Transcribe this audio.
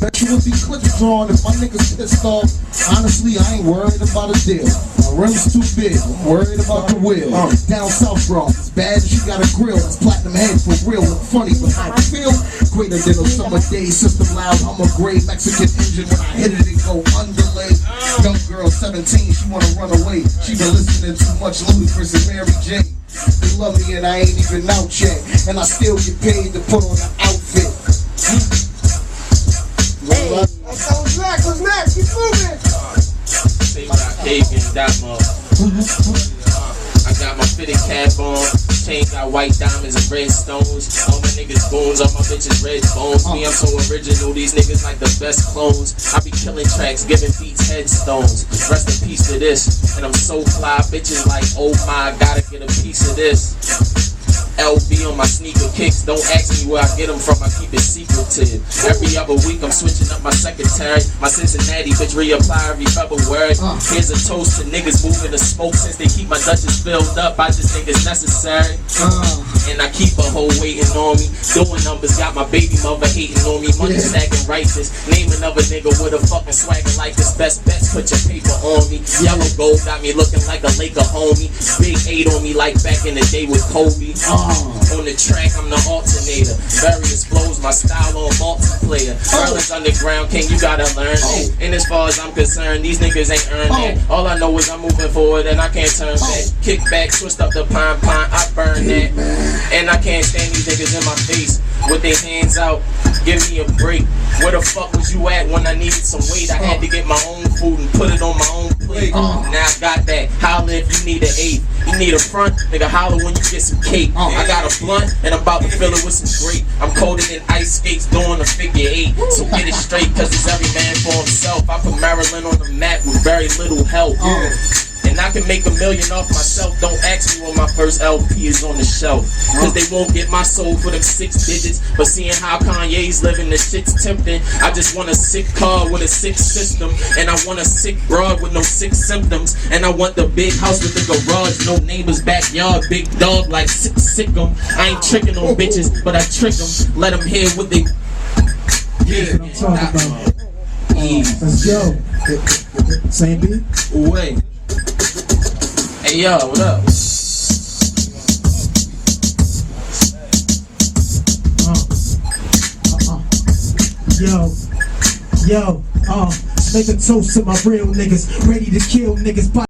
Bet you would be clip drawn if my niggas pissed off. Honestly, I ain't worried about a deal. My rim's too big, I'm worried about the wheel. Down south, bro, it's bad as you got a grill. That's platinum head for real. Look funny, but how I feel greater than a summer day. System loud, I'm a gray Mexican engine. When I hit it go underlay. Young girl, 17, she wanna run away. She been listening too much Ludacris and Mary J. They love me and I ain't even out yet. And I still get paid to put on an outfit. Hey, what's next? What's next? Keep moving. Say what I cave in that mug. I got my fitted cap on. Chain got white diamonds and red stones. All my niggas bones, all my bitches red bones. Me, I'm so original, these niggas like the best clones. I be killing tracks, giving beats headstones. Rest in peace to this. And I'm so fly, bitches like, oh my, gotta get a piece of this. LV on my sneaker kicks. Don't ask me where I get them from, I keep it secretive. Every other week I'm switching up my secretary. My Cincinnati bitch reapply every February. Here's a toast to niggas moving the smoke. Since they keep my Dutchess filled up, I just think it's necessary. And I keep a hoe waiting on me. Doing numbers, got my baby mother hating on me. Money stacking righteous. Name another nigga with a fucking swagger like this. Best bets, put your paper on me. Yellow gold got me looking like a Laker homie. Big 8 on me like back in the day with Kobe. On the track, I'm the alternator. Various flows, my style on multiplayer. Berlin's underground, king, you gotta learn it. And as far as I'm concerned, these niggas ain't earned that. All I know is I'm moving forward and I can't turn back. Kick back, twist up the pine, I burn that. And I can't stand these niggas in my face with their hands out. Give me a break. Where the fuck was you at when I needed some weight? I had to get my own food and put it on my own plate. Now I got that. Holla if you need an 8. You need a front, nigga, holla when you get some cake. I got a blunt and I'm about to fill it with some grape. I'm coated in ice skates doing a figure 8. So get it straight, cause it's every man for himself. I put Maryland on the map with very little help. And I can make $1 million off myself. Don't ask me when my first LP is on the shelf, cause they won't get my soul for them 6 digits. But seeing how Kanye's living, the shit's tempting. I just want a sick car with a sick system. And I want a sick broad with no sick symptoms. And I want the big house with the garage, no neighbors, backyard, big dog like sick 'em. I ain't tricking on bitches, but I trick them. Let them hear what they... Yeah, I'm talking about. Let's go. Same beat? Wait. Hey yo, what up? Yo, make a toast to my real niggas, ready to kill niggas.